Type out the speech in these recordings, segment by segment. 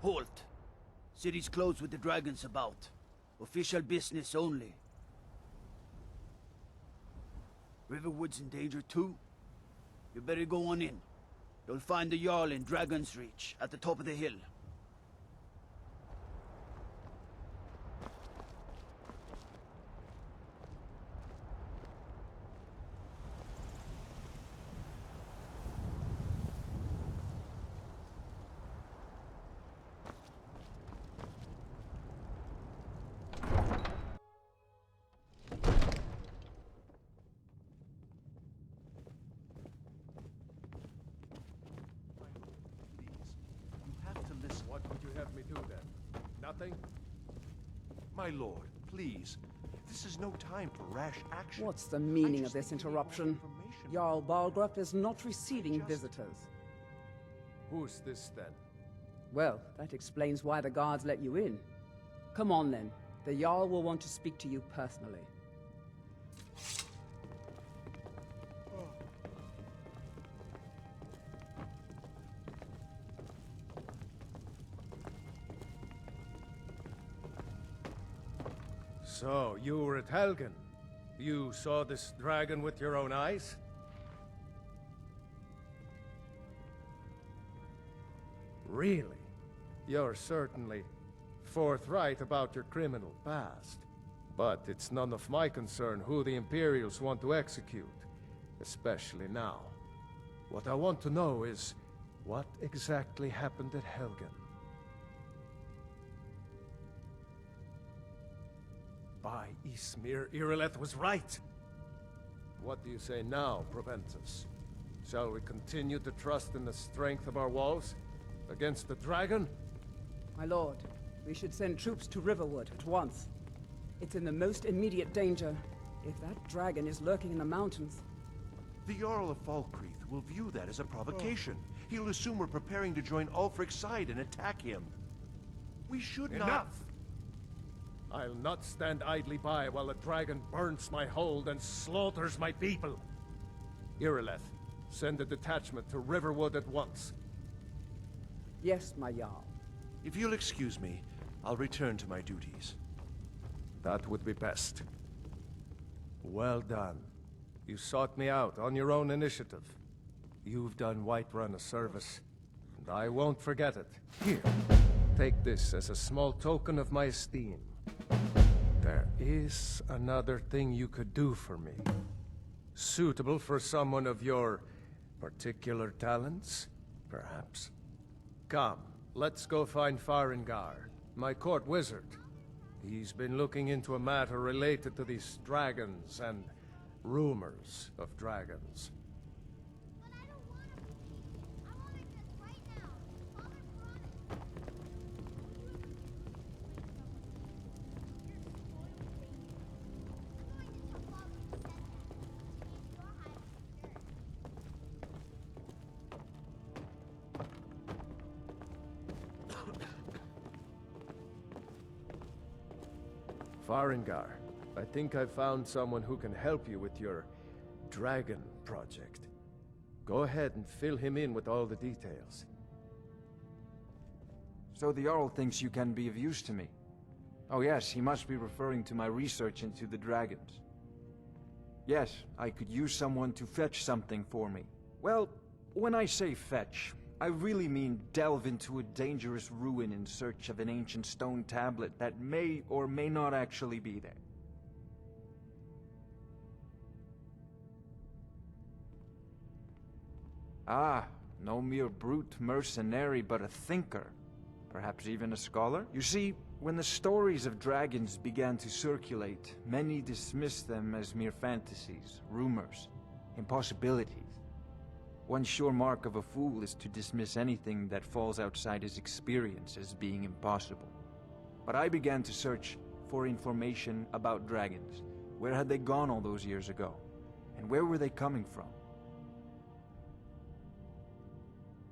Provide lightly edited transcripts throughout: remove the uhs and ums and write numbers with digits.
Halt! City's closed with the dragons about. Official business only. Riverwood's in danger too? You better go on in. You'll find the Jarl in Dragon's Reach, at the top of the hill. What would you have me do then? Nothing? My lord, please. This is no time for rash action. What's the meaning of this interruption? Jarl Balgruuf is not receiving visitors. Who's this then? Well, that explains why the guards let you in. Come on then. The Jarl will want to speak to you personally. So, you were at Helgen. You saw this dragon with your own eyes? Really? You're certainly forthright about your criminal past. But it's none of my concern who the Imperials want to execute, especially now. What I want to know is, what exactly happened at Helgen? By Ysmir, Irileth was right! What do you say now, Proventus? Shall we continue to trust in the strength of our walls? Against the dragon? My lord, we should send troops to Riverwood at once. It's in the most immediate danger. If that dragon is lurking in the mountains... The Jarl of Falkreath will view that as a provocation. He'll assume we're preparing to join Ulfric's side and attack him. We should not... Enough! I'll not stand idly by while the dragon burns my hold and slaughters my people. Irileth, send a detachment to Riverwood at once. Yes, my Jarl. If you'll excuse me, I'll return to my duties. That would be best. Well done. You sought me out on your own initiative. You've done Whiterun a service, and I won't forget it. Here, take this as a small token of my esteem. There is another thing you could do for me. Suitable for someone of your particular talents, perhaps. Come, let's go find Farengar, my court wizard. He's been looking into a matter related to these dragons and rumors of dragons. But I don't want to leave. I want to just right now. Father promised. Farengar, I think I've found someone who can help you with your dragon project. Go ahead and fill him in with all the details. So the Jarl thinks you can be of use to me. Oh yes, he must be referring to my research into the dragons. Yes, I could use someone to fetch something for me. Well, when I say fetch, I really mean delve into a dangerous ruin in search of an ancient stone tablet that may or may not actually be there. Ah, no mere brute mercenary, but a thinker. Perhaps even a scholar? You see, when the stories of dragons began to circulate, many dismissed them as mere fantasies, rumors, impossibilities. One sure mark of a fool is to dismiss anything that falls outside his experience as being impossible. But I began to search for information about dragons. Where had they gone all those years ago? And where were they coming from?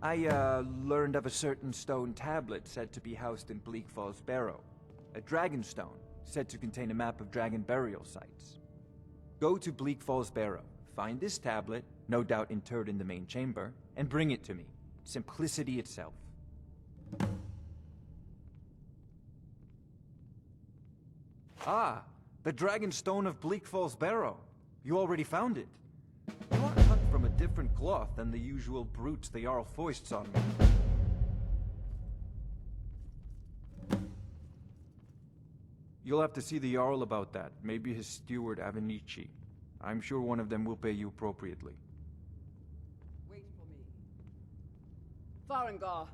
I learned of a certain stone tablet said to be housed in Bleak Falls Barrow. A dragon stone said to contain a map of dragon burial sites. Go to Bleak Falls Barrow, find this tablet, no doubt interred in the main chamber, and bring it to me. Simplicity itself. Ah, the Dragon Stone of Bleak Falls Barrow. You already found it. You are cut from a different cloth than the usual brutes the Jarl foists on me. You'll have to see the Jarl about that. Maybe his steward, Avenici. I'm sure one of them will pay you appropriately. Wait for me. Farengar.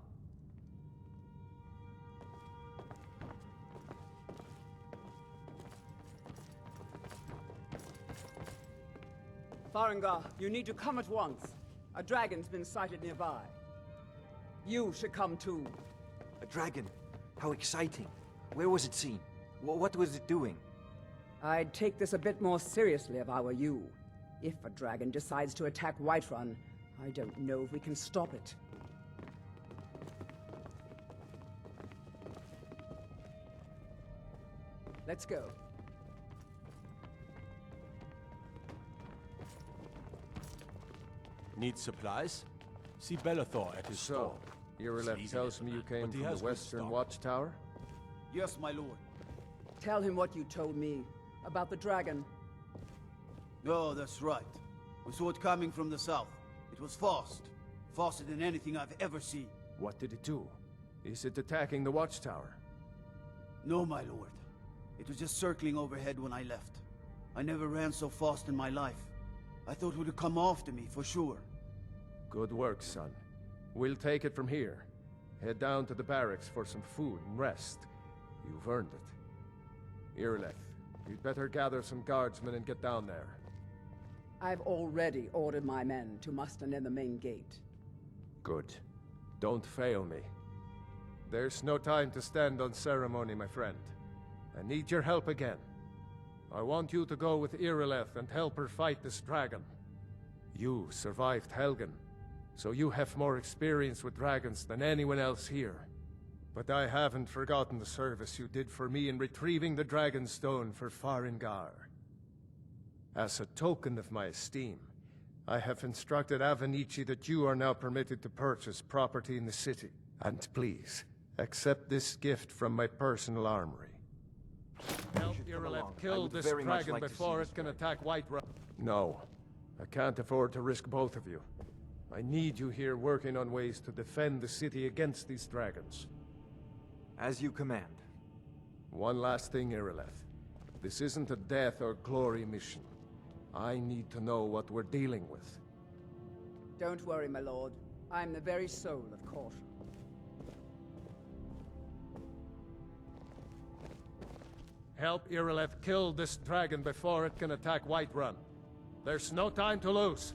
Farengar, you need to come at once. A dragon's been sighted nearby. You should come too. A dragon? How exciting. Where was it seen? What was it doing? I'd take this a bit more seriously if I were you. If a dragon decides to attack Whiterun, I don't know if we can stop it. Let's go. Need supplies? See Bellathor at his store. So, Irileth tells me you came but he from has the good Western stock. Watchtower? Yes, my lord. Tell him what you told me about the dragon. Oh, that's right. We saw it coming from the south. It was fast. Faster than anything I've ever seen. What did it do? Is it attacking the Watchtower? No, my lord. It was just circling overhead when I left. I never ran so fast in my life. I thought it would come after me, for sure. Good work, son. We'll take it from here. Head down to the barracks for some food and rest. You've earned it. Irileth, you'd better gather some guardsmen and get down there. I've already ordered my men to muster near the main gate. Good. Don't fail me. There's no time to stand on ceremony, my friend. I need your help again. I want you to go with Irileth and help her fight this dragon. You survived Helgen, so you have more experience with dragons than anyone else here. But I haven't forgotten the service you did for me in retrieving the Dragon Stone for Farengar. As a token of my esteem, I have instructed Avenici that you are now permitted to purchase property in the city. And please, accept this gift from my personal armory. Help should come Irileth along. I kill would this very much dragon like to see before this it can dragon. attack Whiterun. No, I can't afford to risk both of you. I need you here working on ways to defend the city against these dragons. As you command. One last thing, Irileth. This isn't a death or glory mission. I need to know what we're dealing with. Don't worry, my lord. I'm the very soul of caution. Help Irileth kill this dragon before it can attack Whiterun. There's no time to lose.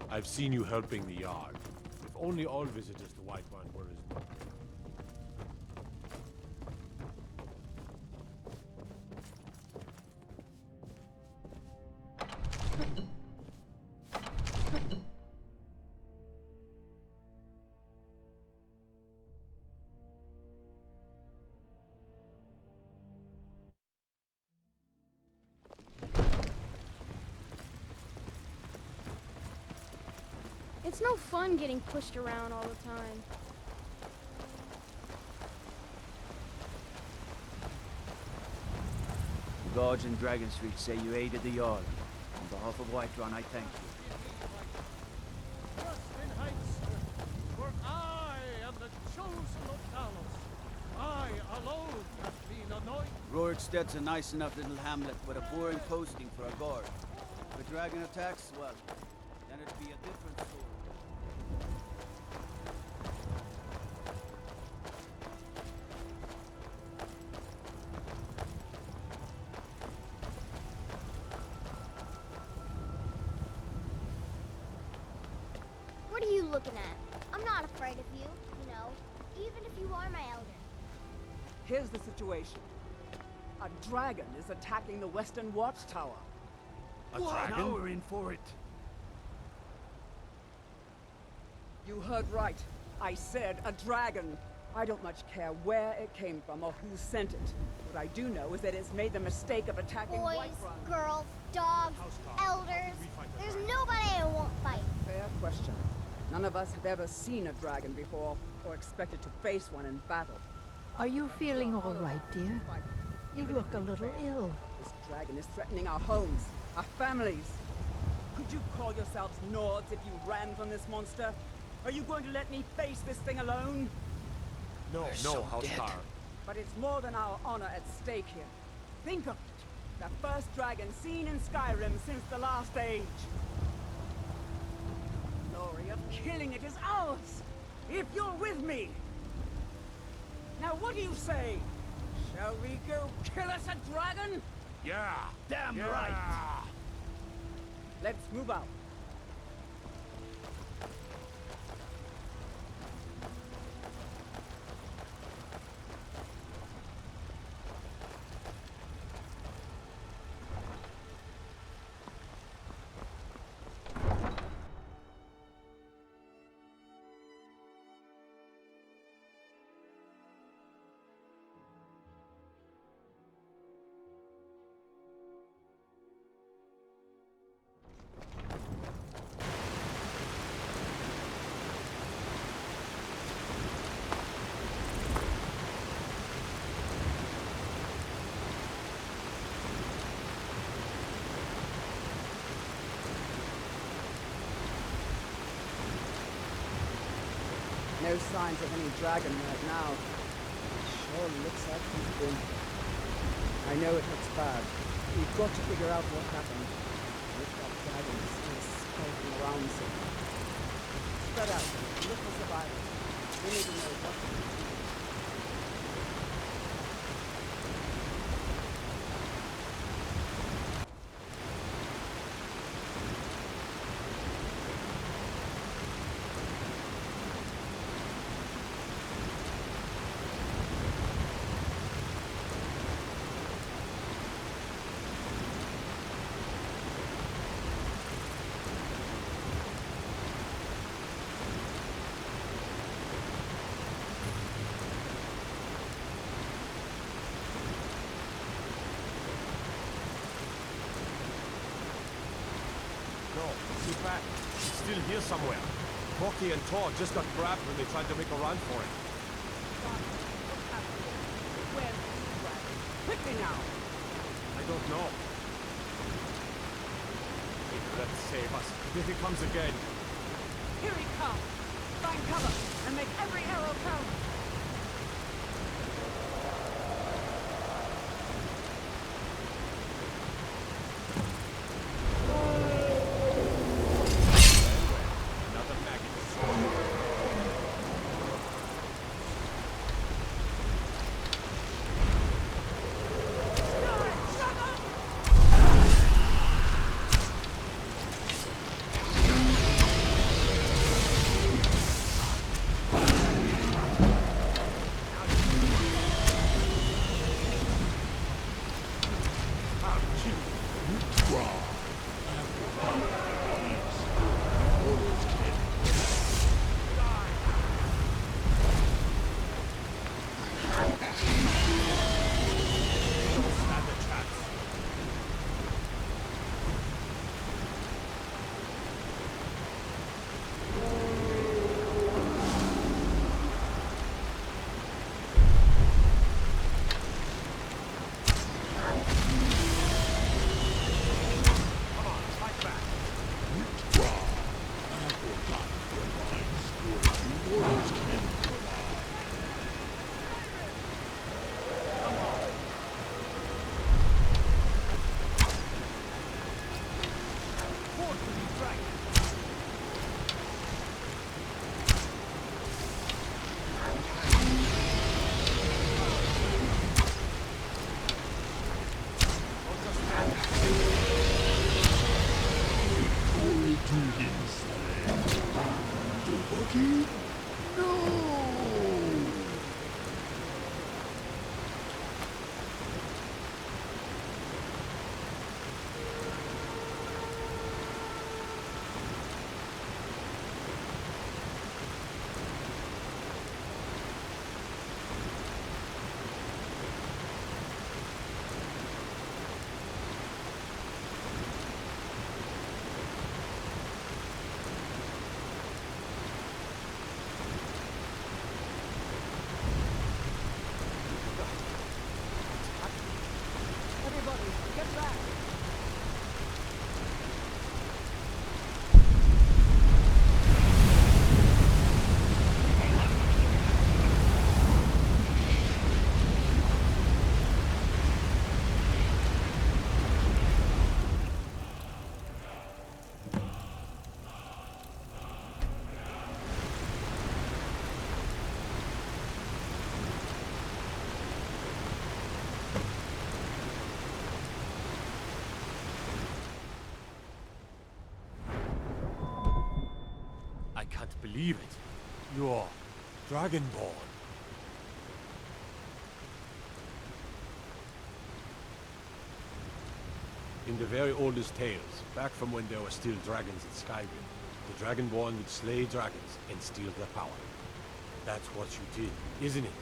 I've seen you helping the Yard. If only all visitors to Whiterun were as... It's no fun getting pushed around all the time. The guards in Dragon Street say you aided the Jarl. On behalf of Whiterun, I thank you. For I am the chosen of Talos. I alone have been anointed. Roriksted's a nice enough little hamlet, but a boring posting for a guard. If a dragon attacks, well, then it'd be a different story. What are you looking at? I'm not afraid of you, you know, even if you are my elder. Here's the situation. A dragon is attacking the Western Watchtower. A dragon? Now we're in for it. You heard right. I said a dragon. I don't much care where it came from or who sent it. What I do know is that it's made the mistake of attacking Boys, Whiterun. girls, dogs, elders. There's nobody I won't fight. Fair question. None of us have ever seen a dragon before, or expected to face one in battle. Are you feeling all right, dear? You look a little ill. This dragon is threatening our homes, our families. Could you call yourselves Nords if you ran from this monster? Are you going to let me face this thing alone? No, Housecar. But it's more than our honor at stake here. Think of it. The first dragon seen in Skyrim since the last age. The glory of killing it is ours, if you're with me. Now what do you say? Shall we go kill us a dragon? Yeah! Damn yeah. right! Let's move out. No signs of any dragon right now. It sure looks like he's been. I know it looks bad. We've got to figure out what happened. If that dragon is still skulking around somewhere. Spread out. Look for survivors. We need to know what to do. No, see back. It's still here somewhere. Corky and Tor just got grabbed when they tried to make a run for it. What's happening? Where's this dragon? Quickly now! I don't know. Let's save us. Here he comes again. Here he comes! Find cover and make every arrow count! Another maggot. Get back! I can't believe it. You're Dragonborn. In the very oldest tales, back from when there were still dragons in Skyrim, the Dragonborn would slay dragons and steal their power. That's what you did, isn't it?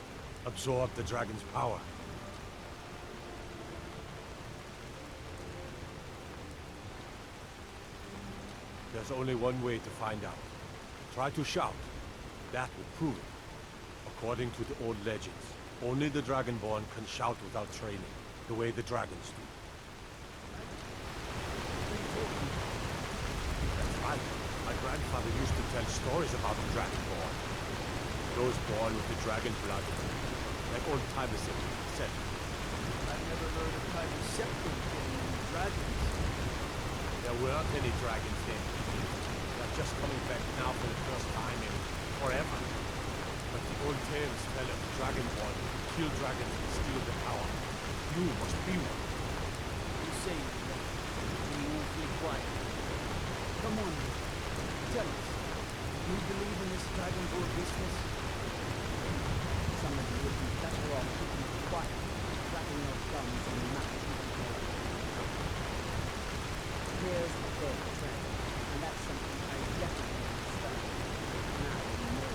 Absorb the dragon's power. There's only one way to find out. Try to shout. That will prove it. According to the old legends, only the Dragonborn can shout without training, the way the dragons do. That's right. My grandfather used to tell stories about the Dragonborn. Those born with the dragon blood. Like old timers said. I've never heard of Tiger Septum killing dragons. There weren't any dragons then. They're just coming back now for the first time in forever. But the old tales tell of the Dragonborn who can kill dragons and steal their power. You must be one. You say that being awfully quiet. Come on, tell us. Do you believe in this Dragonborn business? Some of you would be better off keeping quiet, clapping your thumbs and mapping the floor. Here's a big trend, and that's something I definitely understand. Now you know.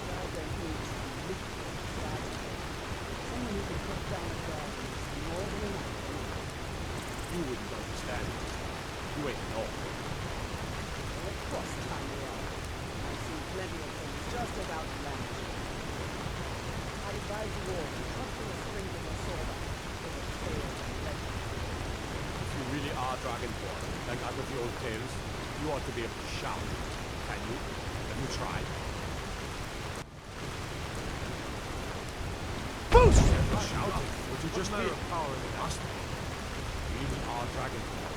Dragon needs a liquid dragon. Someone who can put down a dragon is more than enough for me. You wouldn't understand it. You ain't know. Well, of course time we are. I've seen plenty of things just as outlandish. I advise you all to trust in the strength of your sword over tales and legends. If you really are Dragonborn, like out of the old tales, you ought to be able to shout. Can you? Have you tried? Boost! You're shouting. Would you just be power in the must be? You even are Dragonborn.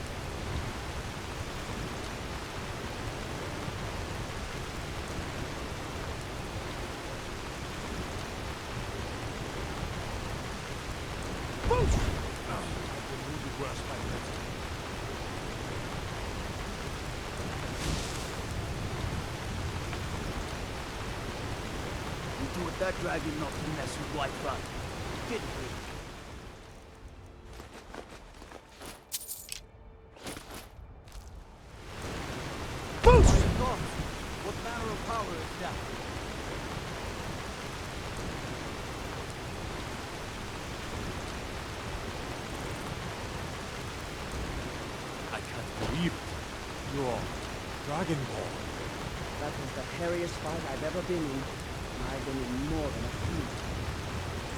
Boost! I've been wounded worse by the rest. You do with that dragon not to mess with Whiterun, didn't we? Boost! My God! What manner of power is that? I can't believe it. You're Dragonborn. That was the hairiest fight I've ever been in, and I've been in more than a few.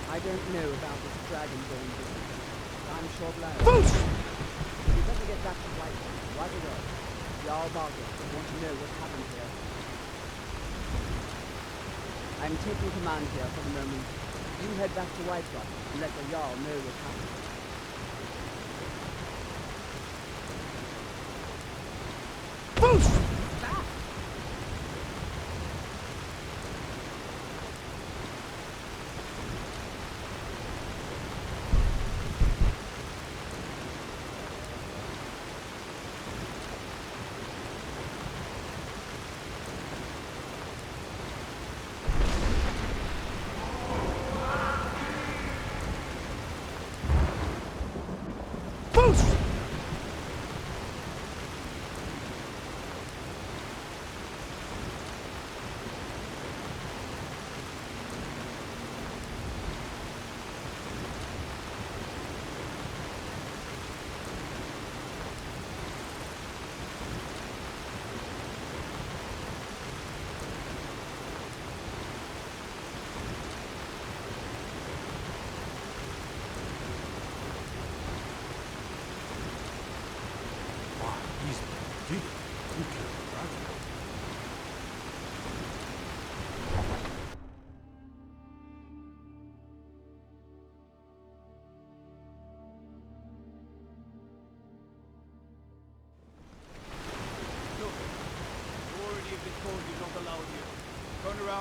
I don't know about this Dragonborn business, but I'm sure glad. Boost! You better get back to Whiterun right away. Jarl Balgruuf will want to know what happened here. I'm taking command here for the moment. You head back to Whiterun and let the Jarl know what happened. Boost! Back!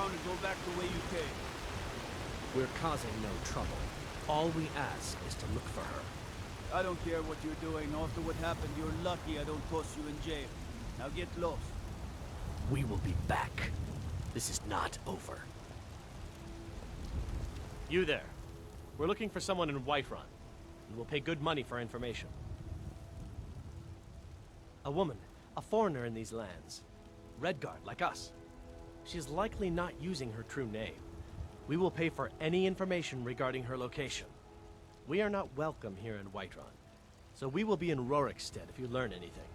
down and go back the way you came. We're causing no trouble. All we ask is to look for her. I don't care what you're doing. After what happened, you're lucky I don't toss you in jail. Now get lost. We will be back. This is not over. You there. We're looking for someone in Whiterun. We will pay good money for information. A woman, a foreigner in these lands. Redguard, like us. She is likely not using her true name. We will pay for any information regarding her location. We are not welcome here in Whiterun, so we will be in Rorikstead if you learn anything.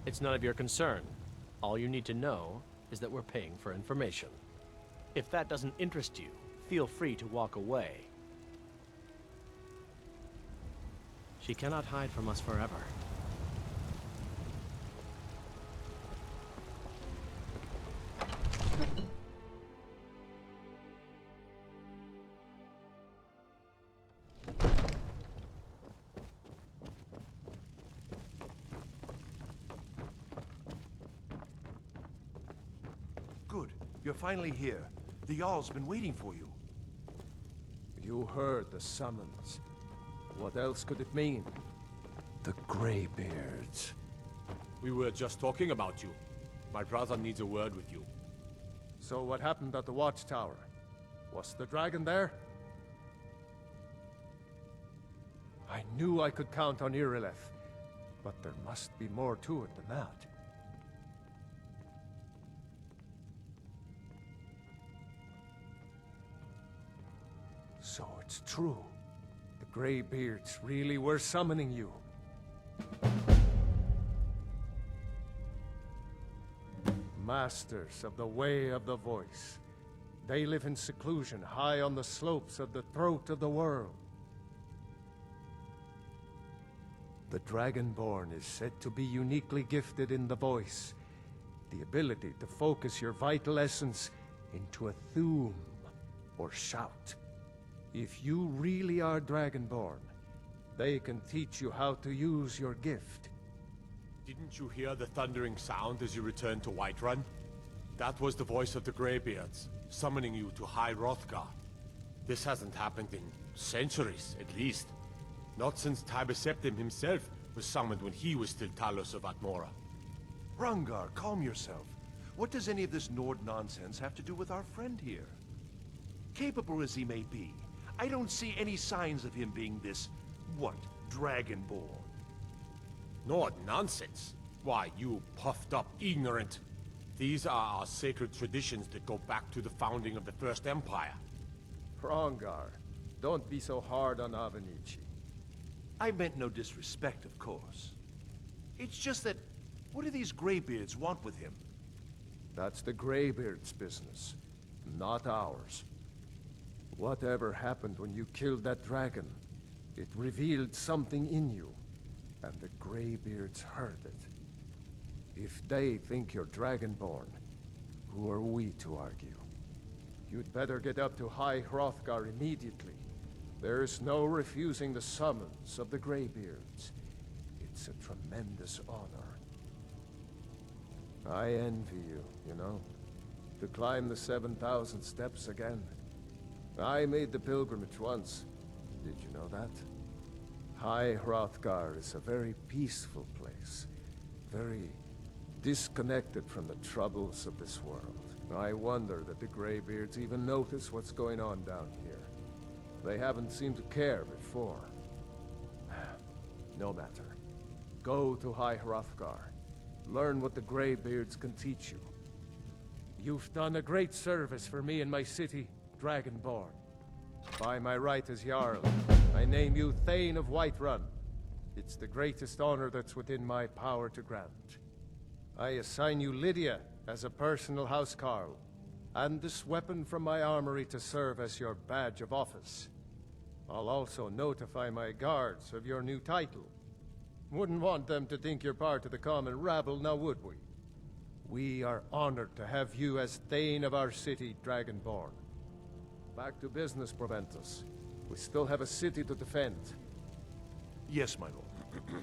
It's none of your concern. All you need to know is that we're paying for information. If that doesn't interest you, feel free to walk away. She cannot hide from us forever. Good. You're finally here. The Jarl's been waiting for you. You heard the summons. What else could it mean? The Greybeards. We were just talking about you. My brother needs a word with you. So what happened at the watchtower? Was the dragon there? I knew I could count on Irileth, but there must be more to it than that. So it's true. The Greybeards really were summoning you. Masters of the Way of the Voice. They live in seclusion high on the slopes of the throat of the world. The Dragonborn is said to be uniquely gifted in the voice, the ability to focus your vital essence into a thume or shout. If you really are Dragonborn, they can teach you how to use your gift. Didn't you hear the thundering sound as you returned to Whiterun? That was the voice of the Greybeards, summoning you to High Hrothgar. This hasn't happened in centuries, at least. Not since Tiber Septim himself was summoned when he was still Talos of Atmora. Hrongar, calm yourself. What does any of this Nord nonsense have to do with our friend here? Capable as he may be, I don't see any signs of him being this, Dragonborn. Nord nonsense? Why, you puffed up ignorant. These are our sacred traditions that go back to the founding of the First Empire. Hrongar, don't be so hard on Avenici. I meant no disrespect, of course. It's just that, what do these Greybeards want with him? That's the Greybeards' business, not ours. Whatever happened when you killed that dragon, it revealed something in you, and the Greybeards heard it. If they think you're Dragonborn, who are we to argue? You'd better get up to High Hrothgar immediately. There's no refusing the summons of the Greybeards. It's a tremendous honor. I envy you, you know, to climb the 7,000 steps again. I made the pilgrimage once. Did you know that? High Hrothgar is a very peaceful place. Very disconnected from the troubles of this world. I wonder that the Greybeards even notice what's going on down here. They haven't seemed to care before. No matter. Go to High Hrothgar. Learn what the Greybeards can teach you. You've done a great service for me and my city, Dragonborn. By my right as Jarl, I name you Thane of Whiterun. It's the greatest honor that's within my power to grant. I assign you Lydia as a personal housecarl, and this weapon from my armory to serve as your badge of office. I'll also notify my guards of your new title. Wouldn't want them to think you're part of the common rabble, now would we? We are honored to have you as Thane of our city, Dragonborn. Back to business, Proventus. We still have a city to defend. Yes, my lord.